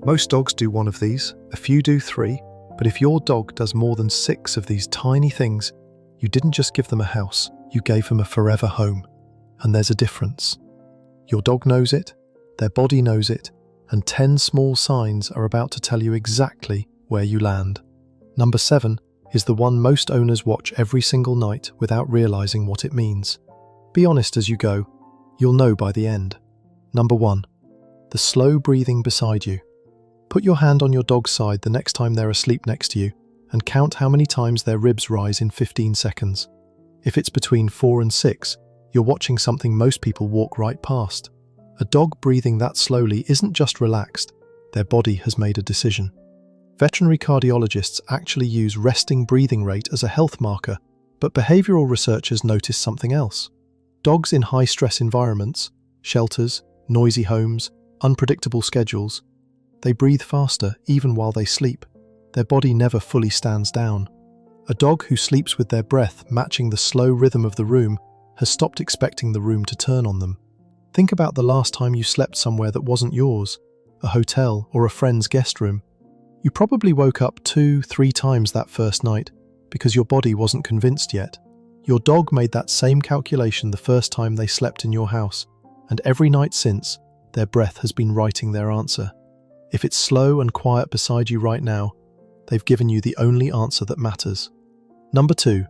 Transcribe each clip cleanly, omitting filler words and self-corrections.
Most dogs do one of these, a few do three, but if your dog does more than 6 of these tiny things, you didn't just give them a house, you gave them a forever home. And there's a difference. Your dog knows it, their body knows it, and 10 small signs are about to tell you exactly where you land. Number 7 is the one most owners watch every single night without realizing what it means. Be honest as you go, you'll know by the end. Number 1, the slow breathing beside you. Put your hand on your dog's side the next time they're asleep next to you and count how many times their ribs rise in 15 seconds. If it's between 4 and 6, you're watching something most people walk right past. A dog breathing that slowly isn't just relaxed, their body has made a decision. Veterinary cardiologists actually use resting breathing rate as a health marker, but behavioral researchers notice something else. Dogs in high-stress environments, shelters, noisy homes, unpredictable schedules, they breathe faster even while they sleep. Their body never fully stands down. A dog who sleeps with their breath matching the slow rhythm of the room has stopped expecting the room to turn on them. Think about the last time you slept somewhere that wasn't yours, a hotel or a friend's guest room. You probably woke up 2-3 times that first night because your body wasn't convinced yet. Your dog made that same calculation the first time they slept in your house, and every night since, their breath has been writing their answer. If it's slow and quiet beside you right now, they've given you the only answer that matters. Number 2,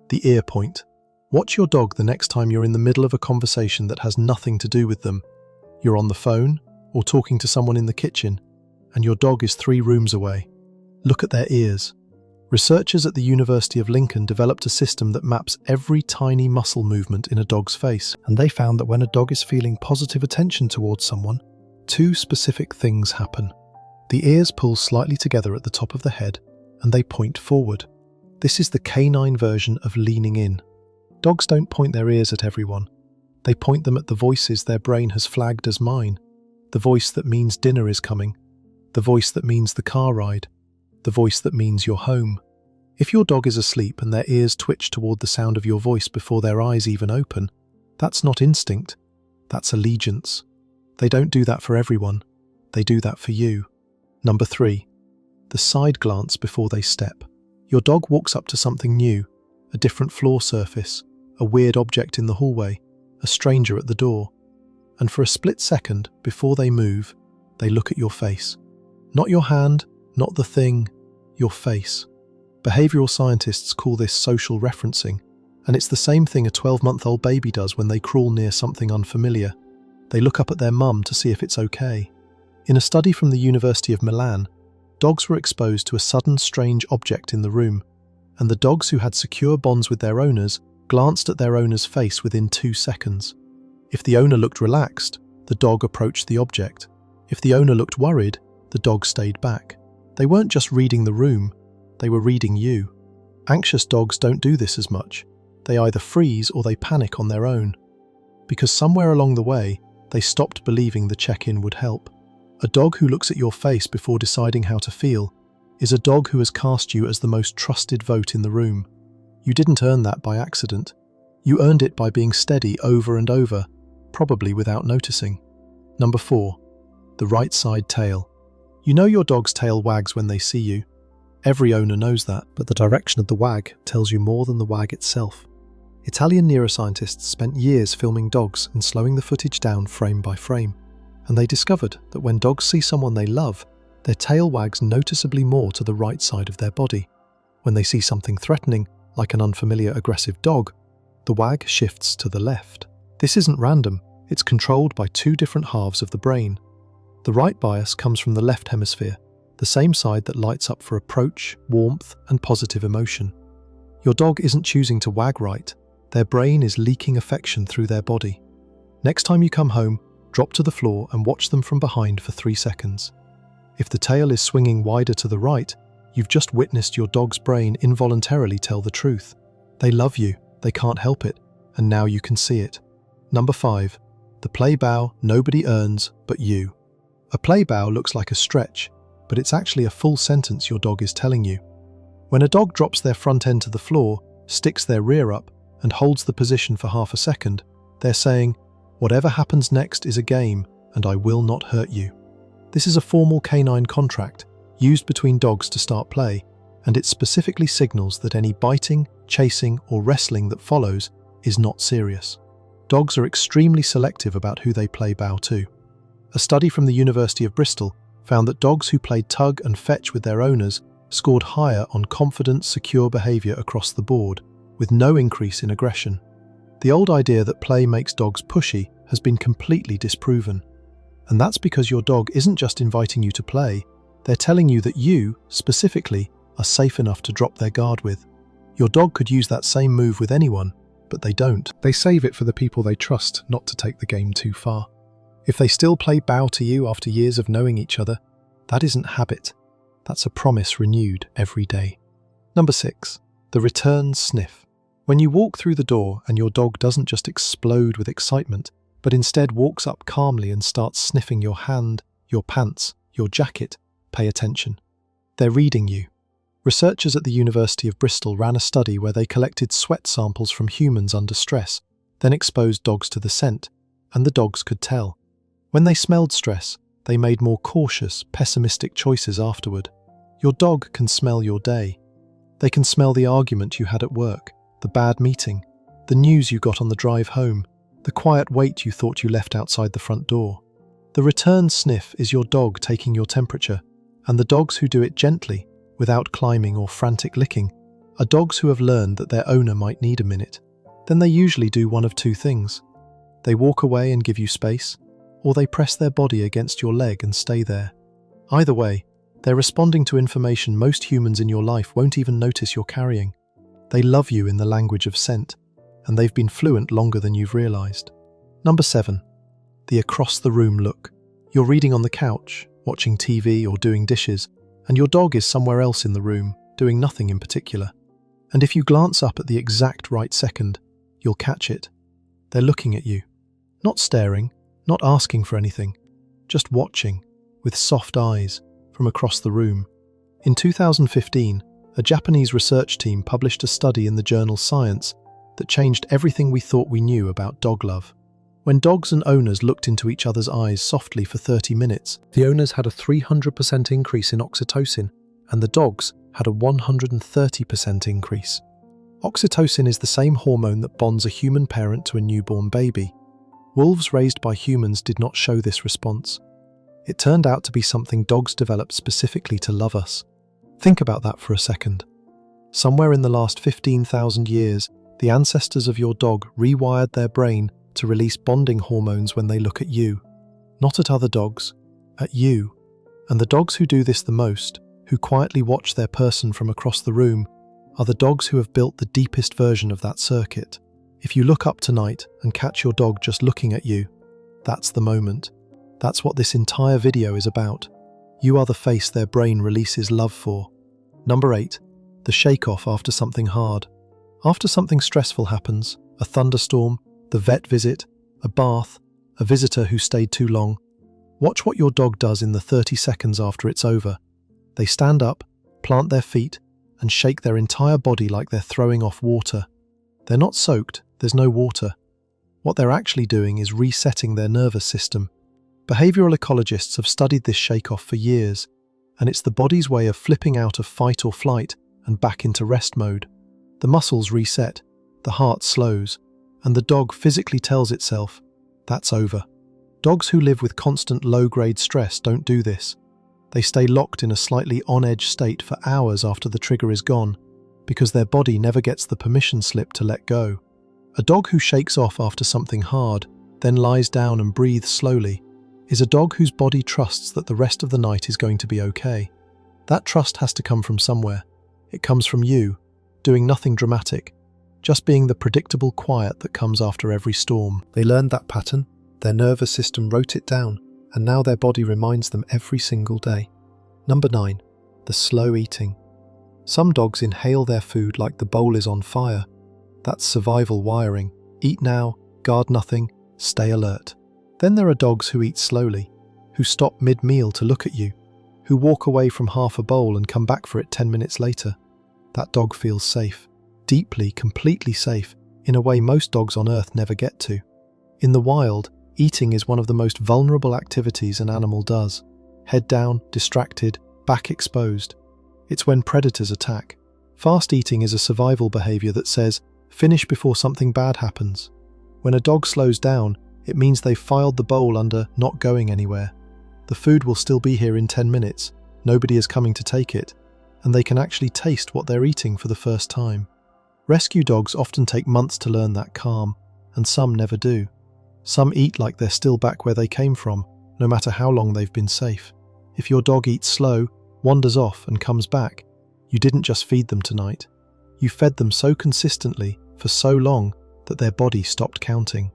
the ear point. Watch your dog the next time you're in the middle of a conversation that has nothing to do with them. You're on the phone or talking to someone in the kitchen, and your dog is 3 rooms away. Look at their ears. Researchers at the University of Lincoln developed a system that maps every tiny muscle movement in a dog's face, and they found that when a dog is feeling positive attention towards someone, 2 specific things happen. The ears pull slightly together at the top of the head, and they point forward. This is the canine version of leaning in. Dogs don't point their ears at everyone. They point them at the voices their brain has flagged as mine. The voice that means dinner is coming. The voice that means the car ride. The voice that means you're home. If your dog is asleep and their ears twitch toward the sound of your voice before their eyes even open, that's not instinct. That's allegiance. They don't do that for everyone. They do that for you. Number 3, the side glance before they step. Your dog walks up to something new, a different floor surface, a weird object in the hallway, a stranger at the door. And for a split second before they move, they look at your face. Not your hand, not the thing, your face. Behavioral scientists call this social referencing, and it's the same thing a 12-month-old baby does when they crawl near something unfamiliar. They look up at their mum to see if it's okay. In a study from the University of Milan, dogs were exposed to a sudden strange object in the room, and the dogs who had secure bonds with their owners glanced at their owner's face within 2 seconds. If the owner looked relaxed, the dog approached the object. If the owner looked worried, the dog stayed back. They weren't just reading the room, they were reading you. Anxious dogs don't do this as much. They either freeze or they panic on their own. Because somewhere along the way, they stopped believing the check-in would help. A dog who looks at your face before deciding how to feel is a dog who has cast you as the most trusted vote in the room. You didn't earn that by accident. You earned it by being steady over and over, probably without noticing. Number 4, the right side tail. You know your dog's tail wags when they see you. Every owner knows that, but the direction of the wag tells you more than the wag itself. Italian neuroscientists spent years filming dogs and slowing the footage down frame by frame, and they discovered that when dogs see someone they love, their tail wags noticeably more to the right side of their body. When they see something threatening, like an unfamiliar aggressive dog, the wag shifts to the left. This isn't random, it's controlled by 2 different halves of the brain. The right bias comes from the left hemisphere, the same side that lights up for approach, warmth, and positive emotion. Your dog isn't choosing to wag right, their brain is leaking affection through their body. Next time you come home, drop to the floor and watch them from behind for 3 seconds. If the tail is swinging wider to the right, you've just witnessed your dog's brain involuntarily tell the truth. They love you, they can't help it, and now you can see it. Number 5, the play bow nobody earns but you. A play bow looks like a stretch, but it's actually a full sentence your dog is telling you. When a dog drops their front end to the floor, sticks their rear up, and holds the position for half a second, they're saying, "Whatever happens next is a game, and I will not hurt you." This is a formal canine contract used between dogs to start play, and it specifically signals that any biting, chasing, or wrestling that follows is not serious. Dogs are extremely selective about who they play bow to. A study from the University of Bristol found that dogs who played tug and fetch with their owners scored higher on confident, secure behavior across the board, with no increase in aggression. The old idea that play makes dogs pushy has been completely disproven. And that's because your dog isn't just inviting you to play, they're telling you that you, specifically, are safe enough to drop their guard with. Your dog could use that same move with anyone, but they don't. They save it for the people they trust not to take the game too far. If they still play bow to you after years of knowing each other, that isn't habit. That's a promise renewed every day. Number 6. The return sniff. When you walk through the door and your dog doesn't just explode with excitement, but instead walks up calmly and starts sniffing your hand, your pants, your jacket, pay attention. They're reading you. Researchers at the University of Bristol ran a study where they collected sweat samples from humans under stress, then exposed dogs to the scent, and the dogs could tell. When they smelled stress, they made more cautious, pessimistic choices afterward. Your dog can smell your day. They can smell the argument you had at work, the bad meeting, the news you got on the drive home, the quiet wait you thought you left outside the front door. The return sniff is your dog taking your temperature, and the dogs who do it gently, without climbing or frantic licking, are dogs who have learned that their owner might need a minute. Then they usually do one of two things. They walk away and give you space, or they press their body against your leg and stay there. Either way, they're responding to information most humans in your life won't even notice you're carrying. They love you in the language of scent, and they've been fluent longer than you've realized. Number 7. The across-the-room look. You're reading on the couch, watching TV or doing dishes, and your dog is somewhere else in the room, doing nothing in particular. And if you glance up at the exact right second, you'll catch it. They're looking at you. Not staring, not asking for anything, just watching, with soft eyes, from across the room. In 2015, a Japanese research team published a study in the journal Science that changed everything we thought we knew about dog love. When dogs and owners looked into each other's eyes softly for 30 minutes, the owners had a 300% increase in oxytocin, and the dogs had a 130% increase. Oxytocin is the same hormone that bonds a human parent to a newborn baby. Wolves raised by humans did not show this response. It turned out to be something dogs developed specifically to love us. Think about that for a second. Somewhere in the last 15,000 years, the ancestors of your dog rewired their brain to release bonding hormones when they look at you. Not at other dogs, at you. And the dogs who do this the most, who quietly watch their person from across the room, are the dogs who have built the deepest version of that circuit. If you look up tonight and catch your dog just looking at you, that's the moment. That's what this entire video is about. You are the face their brain releases love for. Number 8. The shake-off after something hard. After something stressful happens, a thunderstorm, the vet visit, a bath, a visitor who stayed too long, watch what your dog does in the 30 seconds after it's over. They stand up, plant their feet, and shake their entire body like they're throwing off water. They're not soaked, there's no water. What they're actually doing is resetting their nervous system. Behavioral ecologists have studied this shake-off for years, and it's the body's way of flipping out of fight or flight and back into rest mode. The muscles reset, the heart slows, and the dog physically tells itself, that's over. Dogs who live with constant low-grade stress don't do this. They stay locked in a slightly on-edge state for hours after the trigger is gone, because their body never gets the permission slip to let go. A dog who shakes off after something hard, then lies down and breathes slowly, is a dog whose body trusts that the rest of the night is going to be okay. That trust has to come from somewhere. It comes from you, doing nothing dramatic, just being the predictable quiet that comes after every storm. They learned that pattern, their nervous system wrote it down, and now their body reminds them every single day. Number 9. The slow eating. Some dogs inhale their food like the bowl is on fire. That's survival wiring. Eat now, guard nothing, stay alert. Then there are dogs who eat slowly, who stop mid-meal to look at you, who walk away from half a bowl and come back for it 10 minutes later. That dog feels safe, deeply, completely safe, in a way most dogs on Earth never get to. In the wild, eating is one of the most vulnerable activities an animal does. head down, distracted, back exposed. It's when predators attack. Fast eating is a survival behavior that says, finish before something bad happens. When a dog slows down, it means they've filed the bowl under not going anywhere. The food will still be here in 10 minutes, nobody is coming to take it, and they can actually taste what they're eating for the first time. Rescue dogs often take months to learn that calm, and some never do. Some eat like they're still back where they came from, no matter how long they've been safe. If your dog eats slow, wanders off and comes back, you didn't just feed them tonight. You fed them so consistently for so long that their body stopped counting.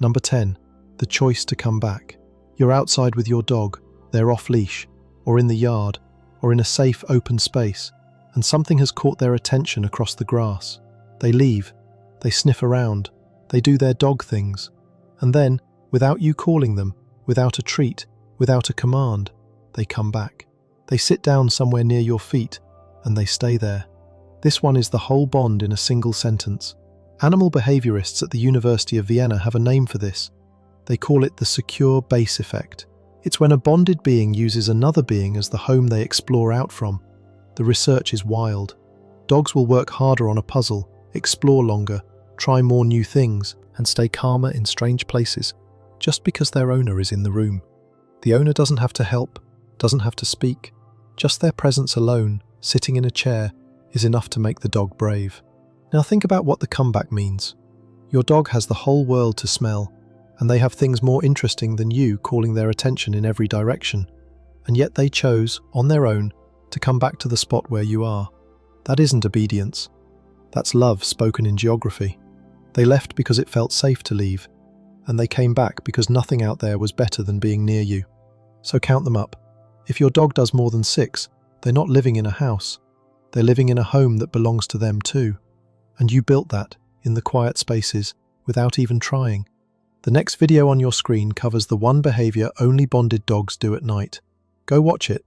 Number 10. The choice to come back. You're outside with your dog, they're off leash, or in the yard, or in a safe open space, and something has caught their attention across the grass. They leave, they sniff around, they do their dog things, and then, without you calling them, without a treat, without a command, they come back. They sit down somewhere near your feet, and they stay there. This one is the whole bond in a single sentence. Animal behaviorists at the University of Vienna have a name for this. They call it the secure base effect. It's when a bonded being uses another being as the home they explore out from. The research is wild. Dogs will work harder on a puzzle, explore longer, try more new things, and stay calmer in strange places, just because their owner is in the room. The owner doesn't have to help, doesn't have to speak. Just their presence alone, sitting in a chair, is enough to make the dog brave. Now think about what the comeback means. Your dog has the whole world to smell, and they have things more interesting than you calling their attention in every direction. And yet they chose, on their own, to come back to the spot where you are. That isn't obedience. That's love spoken in geography. They left because it felt safe to leave, and they came back because nothing out there was better than being near you. So count them up. If your dog does more than 6, they're not living in a house. They're living in a home that belongs to them too. And you built that, in the quiet spaces, without even trying. The next video on your screen covers the one behavior only bonded dogs do at night. Go watch it.